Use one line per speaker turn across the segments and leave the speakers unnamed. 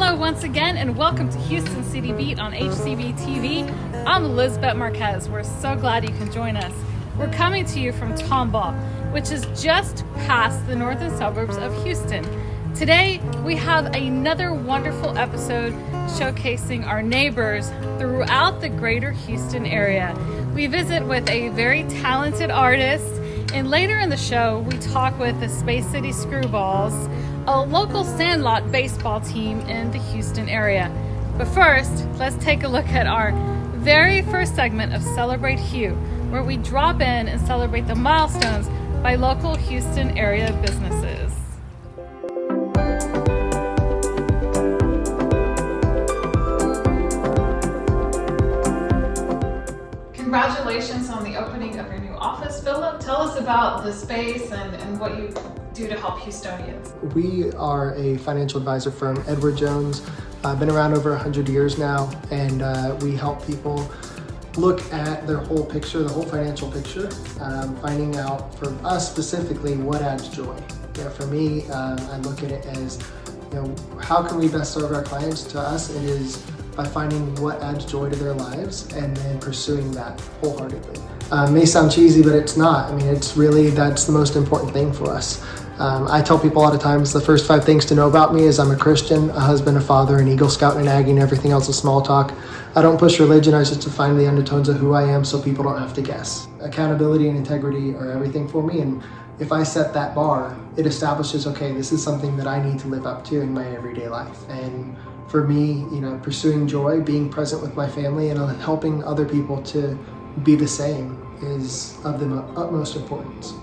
Hello once again and welcome to Houston City Beat on HCB-TV. I'm Lisbet Marquez. We're so glad you can join us. We're coming to you from Tomball, which is just past the northern suburbs of Houston. Today we have another wonderful episode showcasing our neighbors throughout the greater Houston area. We visit with a very talented artist, and later in the show we talk with the Space City Screwballs, a local sandlot baseball team in the Houston area. But first, let's take a look at our very first segment of Celebrating Hou, where we drop in and celebrate the milestones by local Houston area businesses. Congratulations on the opening of your new office, Philip. Tell us about the space and what you do to help Houstonians.
We are a financial advisor firm, Edward Jones. Been around over 100 years now, and we help people look at their whole picture, the whole financial picture, finding out for us specifically what adds joy. For me, I look at it as, how can we best serve our clients? To us, it is by finding what adds joy to their lives and then pursuing that wholeheartedly. May sound cheesy, but it's not. I mean, it's really, that's the most important thing for us. I tell people a lot of times the first 5 things to know about me is I'm a Christian, a husband, a father, an Eagle Scout, and an Aggie, and everything else is small talk. I don't push religion, I just define the undertones of who I am so people don't have to guess. Accountability and integrity are everything for me, and if I set that bar, it establishes, okay, this is something that I need to live up to in my everyday life. And for me, pursuing joy, being present with my family, and helping other people to be the same is of the utmost importance.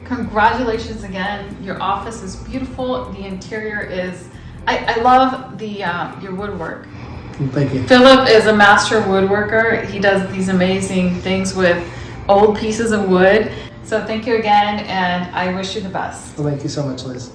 Congratulations again. Your office is beautiful. The interior is, I love the your woodwork.
Thank you.
Philip is a master woodworker. He does these amazing things with old pieces of wood. So thank you again, and I wish you the best.
Well, thank you so much, Liz.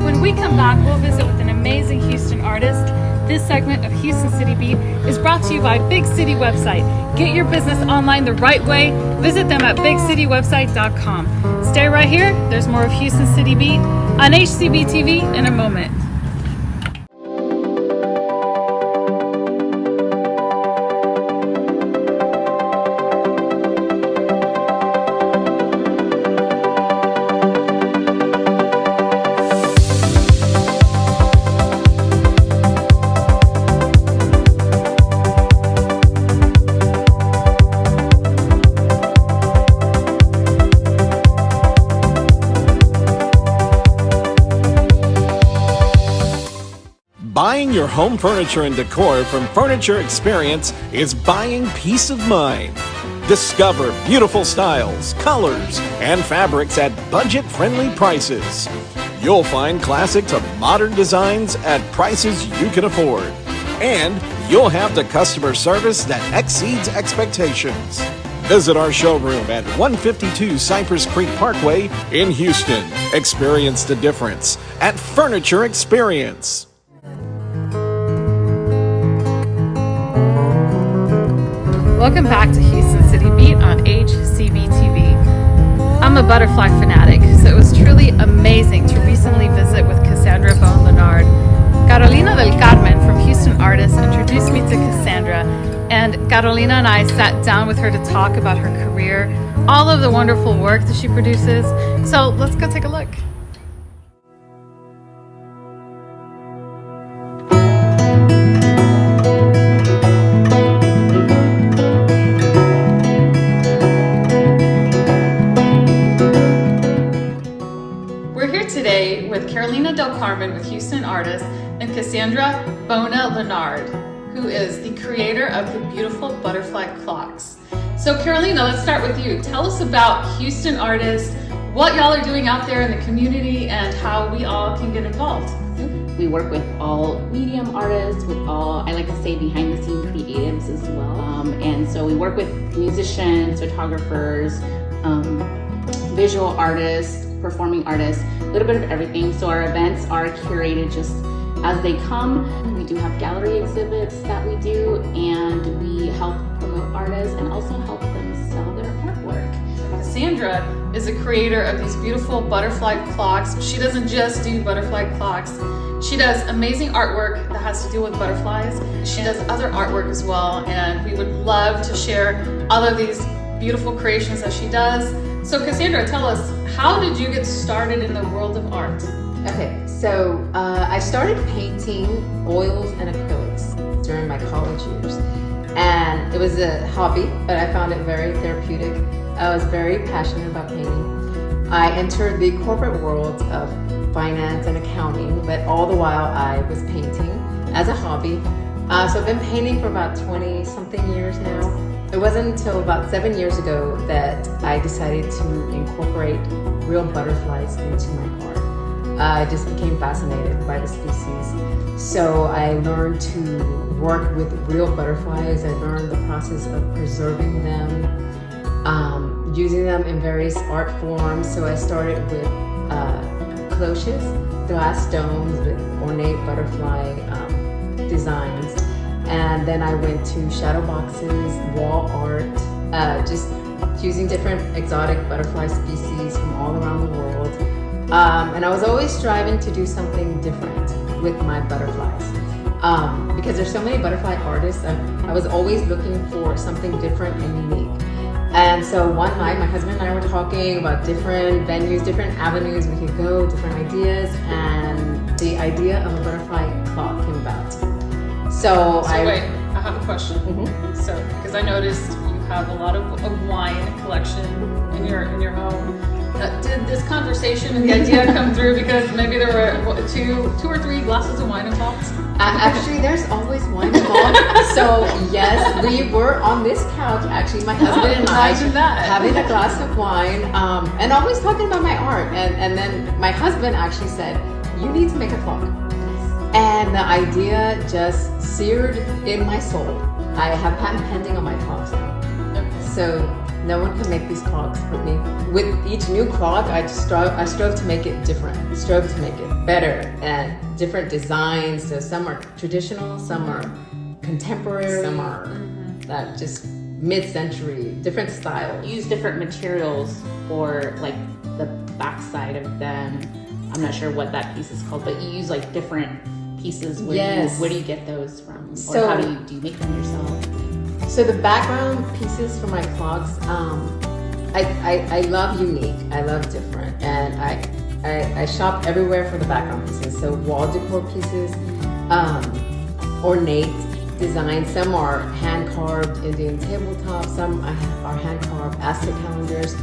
When we come back, we'll visit with an amazing Houston artist. This segment of Houston City Beat is brought to you by Big City Website. Get your business online the right way. Visit them at bigcitywebsite.com. Stay right here. There's more of Houston City Beat on HCB-TV in a moment.
Buying your home furniture and decor from Furniture Experience is buying peace of mind. Discover beautiful styles, colors, and fabrics at budget-friendly prices. You'll find classic to modern designs at prices you can afford. And you'll have the customer service that exceeds expectations. Visit our showroom at 152 Cypress Creek Parkway in Houston. Experience the difference at Furniture Experience.
Welcome back to Houston City Beat on HCB-TV. I'm a butterfly fanatic, so it was truly amazing to recently visit with Cassandra Boerne Lennar. Carolina del Carmen from Houston Artists introduced me to Cassandra, and Carolina and I sat down with her to talk about her career, all of the wonderful work that she produces. So let's go take a look. Today with Carolina del Carmen with Houston Artists and Cassandra Boerne Lennar, who is the creator of the beautiful butterfly clocks. So Carolina, let's start with you. Tell us about Houston Artists, what y'all are doing out there in the community, and how we all can get involved.
We work with all medium artists, with all, I like to say, behind the scene creatives as well. And so we work with musicians, photographers, visual artists, performing artists, a little bit of everything. So our events are curated just as they come. We do have gallery exhibits that we do, and we help promote artists and also help them sell their artwork.
Cassandra is a creator of these beautiful butterfly clocks. She doesn't just do butterfly clocks. She does amazing artwork that has to do with butterflies. She does other artwork as well, and we would love to share all of these beautiful creations that she does. So Cassandra, tell us, how did you get started in the world of art?
Okay, so I started painting oils and acrylics during my college years. And it was a hobby, but I found it very therapeutic. I was very passionate about painting. I entered the corporate world of finance and accounting, but all the while I was painting as a hobby. So I've been painting for about 20 something years now. It wasn't until about 7 years ago that I decided to incorporate real butterflies into my art. I just became fascinated by the species. So I learned to work with real butterflies. I learned the process of preserving them, using them in various art forms. So I started with cloches, glass domes with ornate butterfly designs. And then I went to shadow boxes, wall art, just using different exotic butterfly species from all around the world. And I was always striving to do something different with my butterflies. Because there's so many butterfly artists, I was always looking for something different and unique. And so one night, my husband and I were talking about different venues, different avenues we could go, different ideas, and the idea of a butterfly clock came about. So
wait, I have a question. So, because I noticed you have a lot of wine collection in your home. Did this conversation and the idea come through because maybe there were two or three glasses of wine involved?
Actually, there's always wine involved. So yes, we were on this couch, actually, my husband and I, having a glass of wine, and always talking about my art. And then my husband actually said, "You need to make a clock." And the idea just seared in my soul. I have patent pending on my clocks now. So no one can make these clocks with me. With each new clock, I strove to make it different, strove to make it better, and different designs. So some are traditional, some are contemporary, some are just mid-century, different styles.
Use different materials for like the backside of them. I'm not sure what that piece is called, but you use like different pieces. Where do you get those from? Or how do you make them yourself?
So the background pieces for my clocks, I love unique, I love different, and I shop everywhere for the background pieces. So wall decor pieces, ornate designs. Some are hand carved Indian tabletops. Some are hand carved Aztec calendars.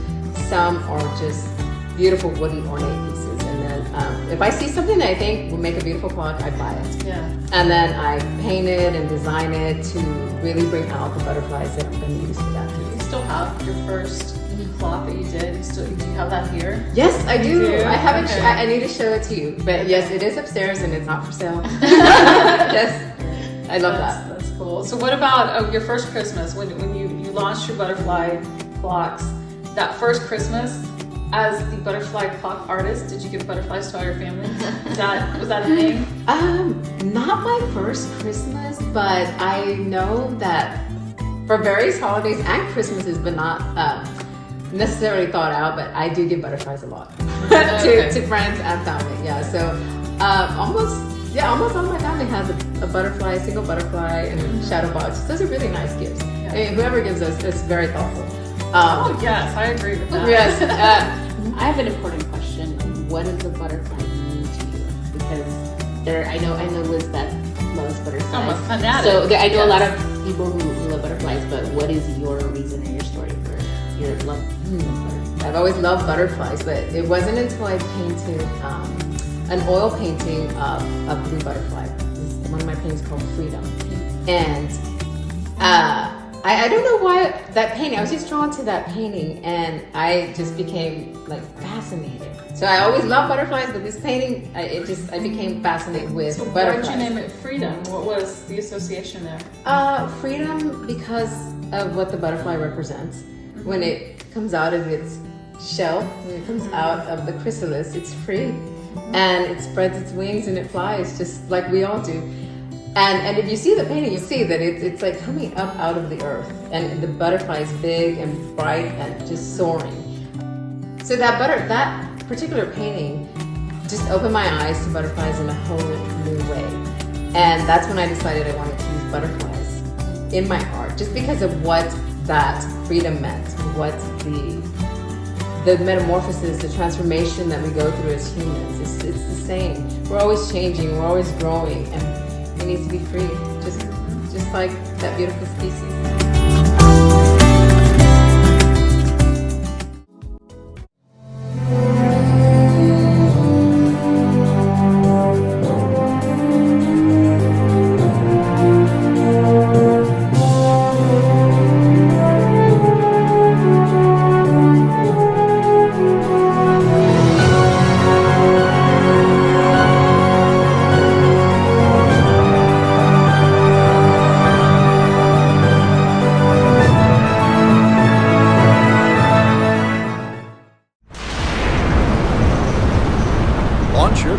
Some are just beautiful wooden ornate pieces. And then if I see something that I think will make a beautiful clock, I buy it.
Yeah.
And then I paint it and design it to really bring out the butterflies that I'm going to use for that piece.
You still have your first clock that you did? Do you have that here?
Yes, I do.
You do?
I haven't.
Okay.
I need to show it to you. But yes, it is upstairs and it's not for sale. Yes, I love that.
That's cool. So what about your first Christmas when you launched your butterfly clocks? That first Christmas, as the butterfly clock artist, did you give butterflies to all your family? Was that a thing?
Not my first Christmas, but I know that for various holidays and Christmases, but not necessarily thought out, but I do give butterflies a lot to friends and family. Yeah, so almost all my family has a butterfly, single butterfly, and shadow box. Those are really nice gifts. Yeah. I mean, whoever gives us, it's very thoughtful.
Yes, I agree with that.
Yes.
I have an important question. What does the butterfly mean to you? Because I know Lisbet loves butterflies.
I'm a fanatic.
So I know a lot of people who love butterflies, but what is your reason or your story for your love of butterflies?
I've always loved butterflies, but it wasn't until I painted an oil painting of a blue butterfly. One of my paintings called Freedom. And I don't know why that painting, I was just drawn to that painting, and I just became like fascinated. So I always loved butterflies, but this painting, I became fascinated with butterflies.
Why did you name it Freedom? What was the association there?
Freedom because of what the butterfly represents. When it comes out of its shell, when it comes out of the chrysalis, it's free. And it spreads its wings and it flies just like we all do. And if you see the painting, you see that it's like coming up out of the earth, and the butterfly is big and bright and just soaring. So that particular painting just opened my eyes to butterflies in a whole new way. And that's when I decided I wanted to use butterflies in my art, just because of what that freedom meant, what the metamorphosis, the transformation that we go through as humans. It's the same. We're always changing, we're always growing, and we need to be free, just like that beautiful species.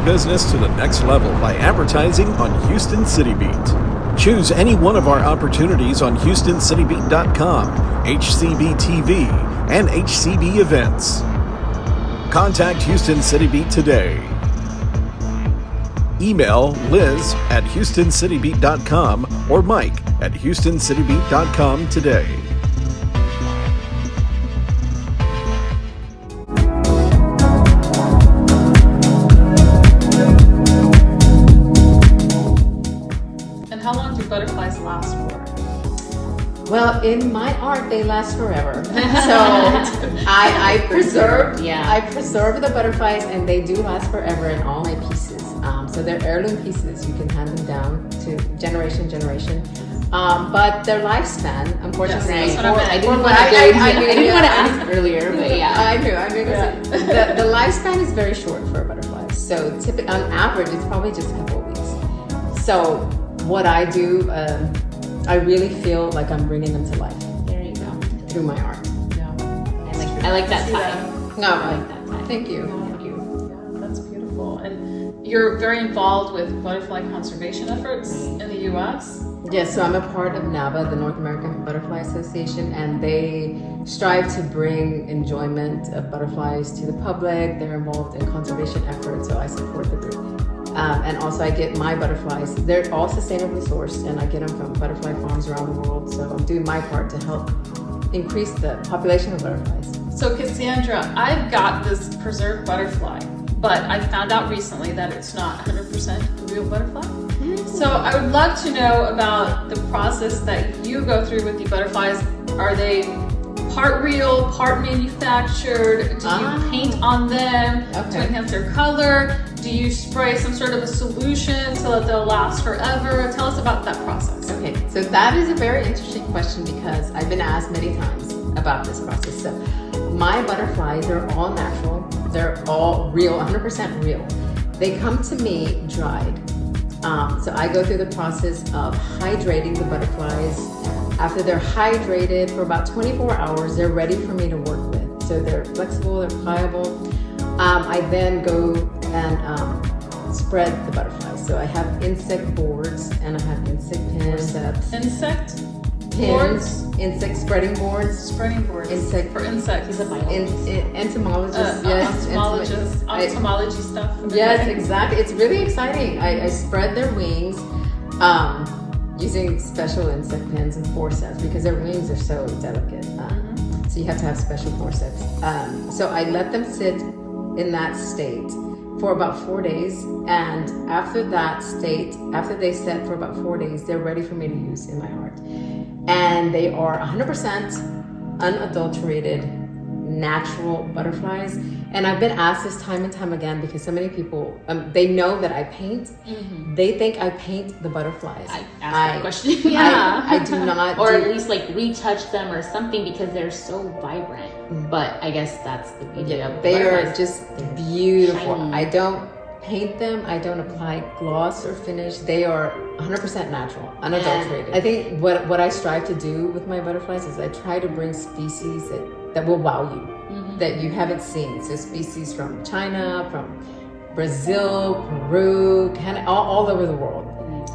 Business to the next level by advertising on Houston City Beat. Choose any one of our opportunities on HoustonCityBeat.com, HCB-TV, and HCB Events. Contact Houston City Beat today. Email Liz at HoustonCityBeat.com or Mike at HoustonCityBeat.com today.
Butterflies last for?
Well, in my art, they last forever. So I preserve the butterflies, and they do last forever in all my pieces. So they're heirloom pieces. You can hand them down to generation. But their lifespan, unfortunately,
yes, I didn't
want to ask earlier, but yeah,
I knew. The lifespan is very short for a butterfly. So on average, it's probably just a couple of weeks. So what I do, I really feel like I'm bringing them to life.
There you go.
Through my art.
Yeah.
I like that tie.
No,
I like that tie.
Thank you.
Yeah, that's beautiful. And you're very involved with butterfly conservation efforts in the U.S.?
Yes, so I'm a part of NABA, the North American Butterfly Association, and they strive to bring enjoyment of butterflies to the public. They're involved in conservation efforts, so I support the group. And also I get my butterflies. They're all sustainably sourced, and I get them from butterfly farms around the world. So I'm doing my part to help increase the population of butterflies.
So Cassandra, I've got this preserved butterfly, but I found out recently that it's not 100% real butterfly. So I would love to know about the process that you go through with the butterflies. Are they part real, part manufactured? Do you paint on them to enhance their color? Do you spray some sort of a solution so that they'll last forever? Tell us about that process.
Okay, so that is a very interesting question because I've been asked many times about this process. So my butterflies are all natural. They're all real, 100% real. They come to me dried. So I go through the process of hydrating the butterflies. After they're hydrated for about 24 hours, they're ready for me to work with. So they're flexible, they're pliable. I then go and spread the butterflies. So I have insect boards and I have insect pins.
Insect
pins,
boards?
Insect spreading boards.
Spreading boards.
Insect
for insects.
He's a biologist.
Entomologist, yes.
Entomology stuff.
Yes, exactly. It's really exciting. I spread their wings using special insect pins and forceps because their wings are so delicate. So you have to have special forceps. So I let them sit in that state for about 4 days, and after they set for about 4 days, they're ready for me to use in my art. And they are 100% unadulterated natural butterflies, And I've been asked this time and time again because so many people, they know that I paint. They think I paint the butterflies.
I asked that question. Yeah.
I do not.
Or at least like retouch them or something because they're so vibrant. But I guess that's the beauty of
They are
butterflies.
just beautiful.
Shiny.
I don't paint them. I don't apply gloss or finish. They are 100% natural, unadulterated. I think what I strive to do with my butterflies is I try to bring species that will wow you, that you haven't seen. So species from China, from Brazil, Peru, Canada, all over the world,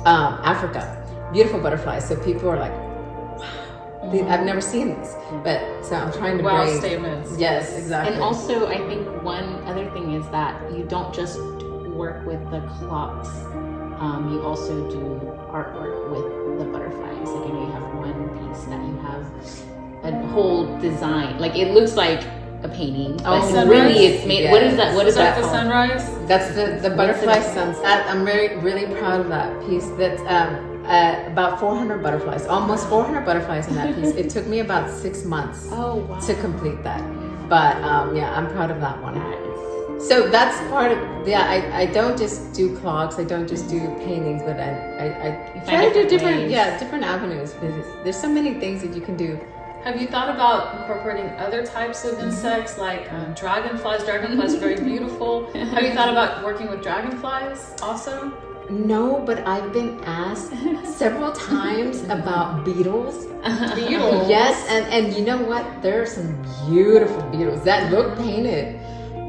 Africa. Beautiful butterflies. So people are like, wow, I've never seen this. But so I'm trying to
Wow
bring
statements.
Yes, exactly.
And also, I think one other thing is that you don't just work with the clocks. You also do artwork with the butterflies. Like, you know, you have one piece that you have a whole design. Like, it looks like a painting, but really it's made.
Yes.
What is that? What is that
The
called?
sunrise?
That's the butterfly sunset. I'm really proud of that piece. That's about 400 butterflies, almost 400 butterflies in that piece. It took me about 6 months to complete that. But yeah, I'm proud of that one. So that's part of, I don't just do clocks, I don't just do paintings, but I try to do different avenues. Because there's so many things that you can do.
Have you thought about incorporating other types of insects like dragonflies? Dragonflies are very beautiful. Have you thought about working with dragonflies also?
No, but I've been asked several times about beetles.
Beetles?
Yes, and you know what? There are some beautiful beetles that look painted,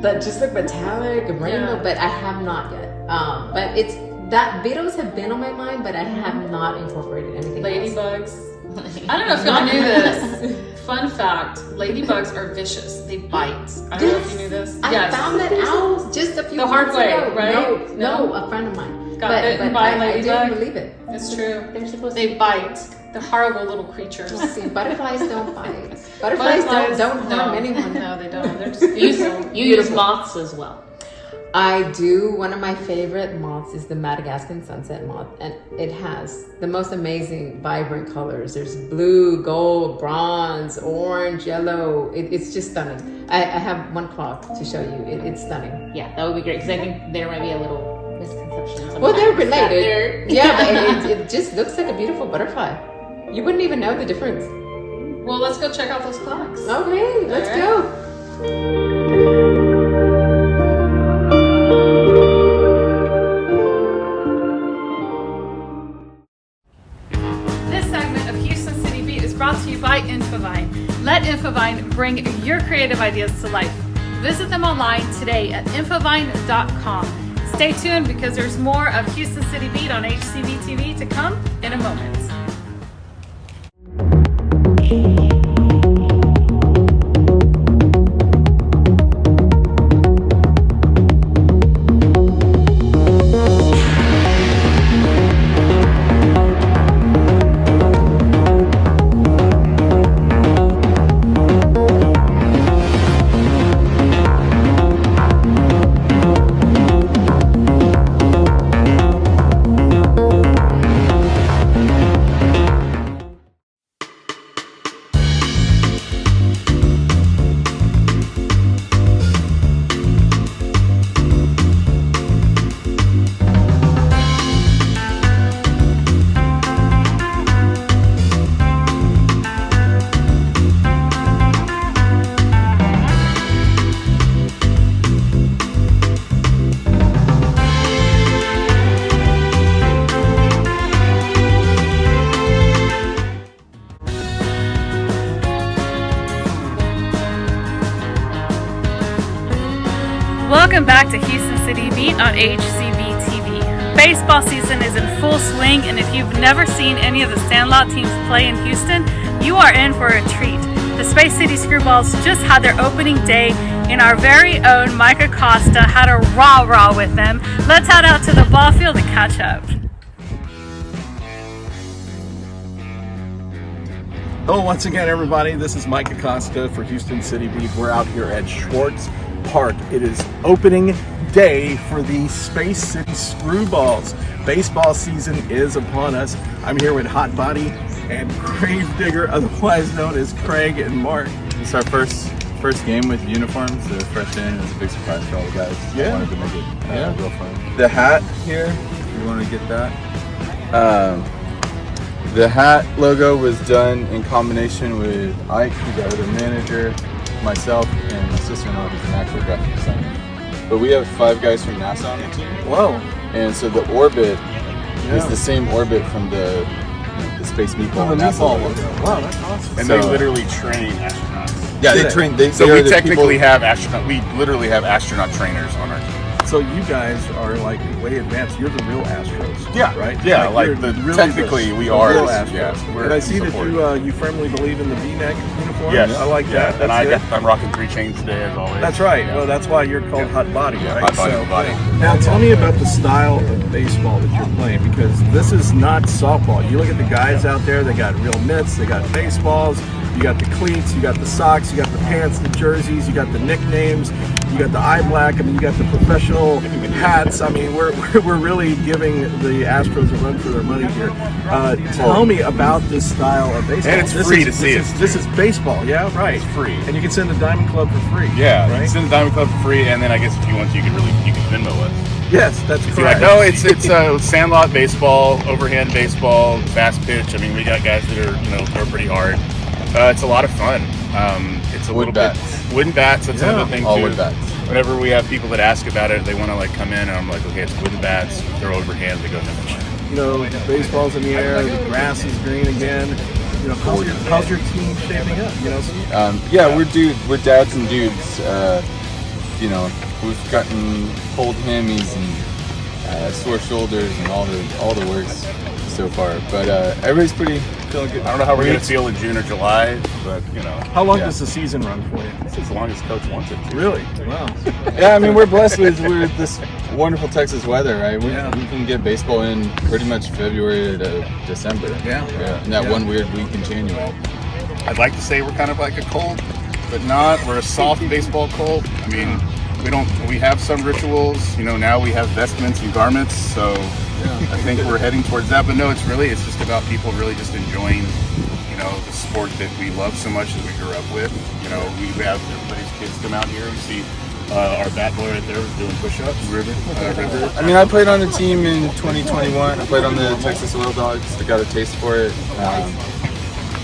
that just look metallic and rainbow, but I have not yet. But it's that beetles have been on my mind, but I have not incorporated anything else.
Ladybugs. I don't know if y'all knew this. Fun fact, ladybugs are vicious. They bite. I don't know if you knew this.
I found that out just a few
The hard
months
way,
ago.
right?
No, a friend of mine.
Got bitten by a
I
ladybug?
didn't believe it.
It's true.
They're supposed
They
to
bite. They're horrible little creatures.
See, butterflies don't bite. Butterflies don't harm anyone.
No, they don't. They're just beautiful.
You use moths as well.
I do. One of my favorite moths is the Madagascan sunset moth, and it has the most amazing, vibrant colors. There's blue, gold, bronze, orange, yellow. It's just stunning. I have one clock to show you. It's stunning.
Yeah, that would be great because I think there might be a little misconception.
Well, they're
sometimes that
related. Yeah, but it just looks like a beautiful butterfly. You wouldn't even know the difference.
Well, let's go check out those clocks.
Okay, let's go.
This segment of Houston City Beat is brought to you by Infovine. Let Infovine bring your creative ideas to life. Visit them online today at infovine.com. Stay tuned because there's more of Houston City Beat on HCB-TV to come in a moment. Welcome back to Houston City Beat on HCB-TV. Baseball season is in full swing, and if you've never seen any of the Sandlot teams play in Houston, you are in for a treat. The Space City Screwballs just had their opening day, and our very own Mike Acosta had a rah-rah with them. Let's head out to the ball field and catch up.
Hello once again, everybody. This is Mike Acosta for Houston City Beat. We're out here at Schwartz Park. It is opening day for the Space City Screwballs. Baseball season is upon us. I'm here with Hot Body and Gravedigger, otherwise known as Craig and Mark. It's our first
first game with uniforms. They're fresh in. It was a big surprise for all the guys.
Yeah.
I wanted to make it real fun. The hat here, you want to get that? The hat logo was done in combination with Ike, who's our other manager, myself, and my sister-in-law, who's an actual graphic designer. But we have 5 guys from NASA on the team.
Whoa.
And so the orbit is the same orbit from the Space Meatball NASA logo.
Wow, that's awesome.
And they literally train astronauts.
Yeah, they train.
So
they
we
are the
technically
people-
have astronaut. We literally have astronaut trainers on our team.
So you guys are like way advanced. You're the real Astros.
Yeah,
right.
Yeah,
you're
like the
really
technically
the
we are.
real Astros.
Yeah, we're
And I see
supported.
that you firmly believe in the V-neck uniform.
Yes,
I like that.
And
That's
I'm rocking 3 chains today as always.
That's right. Well, that's why you're called Hot Body, right?
Hot body, body.
Now, tell me about the style of baseball that you're playing, because this is not softball. You look at the guys out there; they got real mitts, they got baseballs, you got the cleats, you got the socks, you got the pants, the jerseys, you got the nicknames, you got the eye black. I mean, you got the professional hats. I mean, we're really giving the Astros a run for their money here. Tell me about this style of baseball.
And it's free to see it.
This is baseball, yeah, right.
It's free.
And you can send the Diamond Club for free.
Yeah, you
right.
can send the Diamond Club for free, and then I guess if you want to, you can Venmo us.
Yes, that's
If
correct.
you're like, no, it's sandlot baseball, overhand baseball, fast pitch. I mean, we got guys that are throw pretty hard. It's a lot of fun. It's a little
bats.
bit wooden bats. That's another thing
all
too.
wood bats.
Whenever we have people that ask about it, they want to like come in, and I'm like, okay, it's wooden bats. They're overhand. They go no.
The baseball's in the air, the grass is green again. How's your team shaping up?
We're dads and dudes. We've gotten cold hammies and sore shoulders and all the works so far. But everybody's feeling good.
I don't know how we're gonna feel in June or July, but
How long does the season run for you?
it's as long as coach wants it to.
Really? Wow.
Yeah, I mean, we're blessed with this wonderful Texas weather, right? We
Yeah.
can get baseball in pretty much February to December.
Yeah.
And that one weird week in January.
I'd like to say we're kind of like a cold, but not. We're a soft baseball cold. I mean, we have some rituals. Now we have vestments and garments, so I think we're heading towards that. But no, it's just about people really just enjoying, the sport that we love so much that we grew up with. We have everybody's kids come out here and see our bat boy right there doing push-ups. River.
I mean, I played on the team in 2021. I played on the Texas Oil Dogs. I got a taste for it.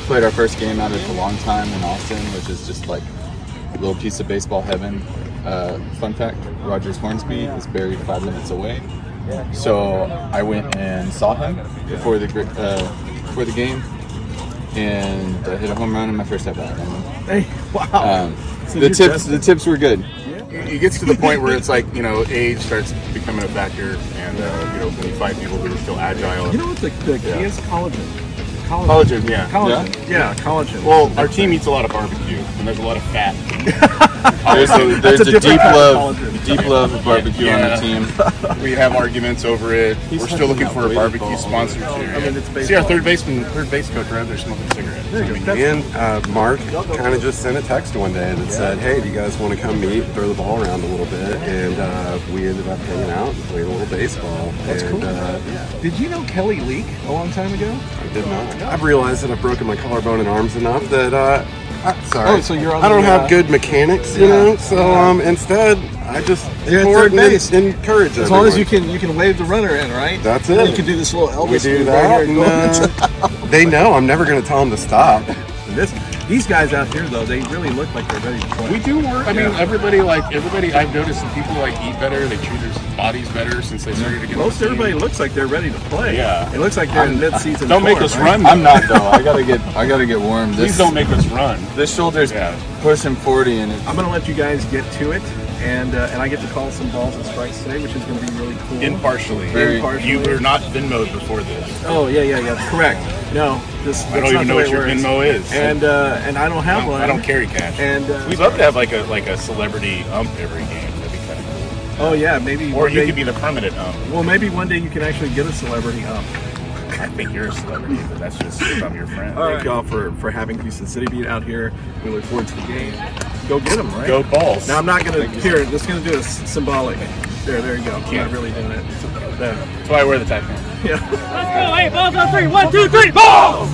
Played our first game out at the Long Time in Austin, which is just like a little piece of baseball heaven. Fun fact, Rogers Hornsby is buried 5 minutes away. So I went and saw him before the game, and I hit a home run in my first at-bat.
Hey, wow.
The tips were good.
It gets to the point where it's like, age starts becoming a factor, and when you find people who are still agile.
You know what the key is? Collagen.
Collagen, yeah.
Collagen. Yeah, collagen.
Well, our team eats a lot of barbecue, and there's a lot of fat.
There's
That's
a
different
deep
kind of
love of barbecue on the team.
We have arguments over it. We're still looking for a barbecue sponsor too.
It's
See our third base coach right there smoking cigarettes.
And Mark kind of just sent a text one day that said, hey, do you guys want to come meet, throw the ball around a little bit? And we ended up hanging out and playing a little baseball.
That's cool. Did you know Kelly Leak a long time ago?
I did not. I've realized that I've broken my collarbone and arms enough that, sorry.
Oh, so you're on
I don't
the,
have good mechanics, you know, so instead I just
You're at
support
third
and
base.
encourage
As long as
everyone.
you can wave the runner in, right?
That's
And
it.
you can do this little Elvis
We do
move
that,
right here.
and they know I'm never going to tell them to stop.
These guys out here, though, they really look like they're ready to play.
We do work. I mean, everybody. I've noticed that people eat better. They treat their bodies better since they started to get.
Most everybody looks like they're ready to play.
Yeah.
It looks like they're in mid-season.
Don't make
form,
us
right?
run.
I'm not though. I gotta get warm.
Please don't make us run.
This shoulder's pushing 40, and
I'm gonna let you guys get to it, and I get to call some balls and strikes today, which is gonna be really cool.
Impartially. You were not Venmo'd before this.
Oh yeah, correct. No,
I don't even know what your Venmo is.
And I don't have one.
I don't carry cash.
And
we'd love to have like a celebrity ump every game. That'd be kind of cool.
Oh yeah, maybe.
Or you could be the permanent ump.
Well, maybe one day you can actually get a celebrity ump.
I think you're a celebrity, but that's just if I'm your friend.
Thank y'all for having Houston City Beat out here. We look forward to the game. Go get them, right?
Go balls.
Now I'm not gonna just gonna do a symbolic. There you go. I'm not really doing it.
That's why I wear the tag man.
Yeah.
Let's go, 8 balls on 3. 1, 2, 3, balls!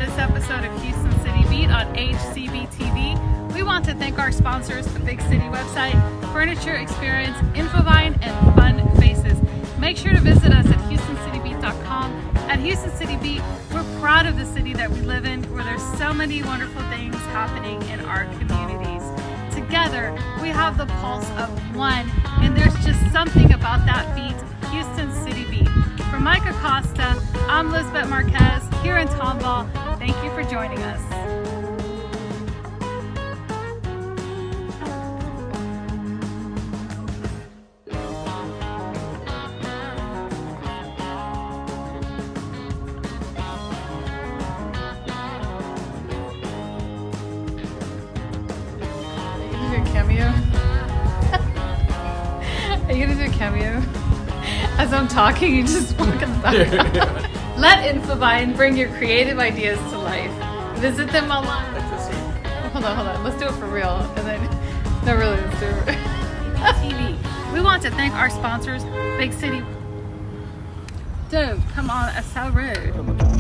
this episode of Houston City Beat on HCB-TV. We want to thank our sponsors, the Big City website, Furniture Experience, Infovine, and Fun Faces. Make sure to visit us at HoustonCityBeat.com. At Houston City Beat, we're proud of the city that we live in, where there's so many wonderful things happening in our communities. Together, we have the pulse of one, and there's just something about that beat, Houston City Beat. From Mike Acosta, I'm Lisbet Marquez here in Tomball. Thank you for joining us. Cameo? Are you gonna do a cameo? As I'm talking, you just walk in the background. Let Infovine bring your creative ideas to life. Visit them online. Hold on. Let's do it for real. And then, no, really, let's do it. TV. We want to thank our sponsors, Big City. Dude, come on, that's so rude.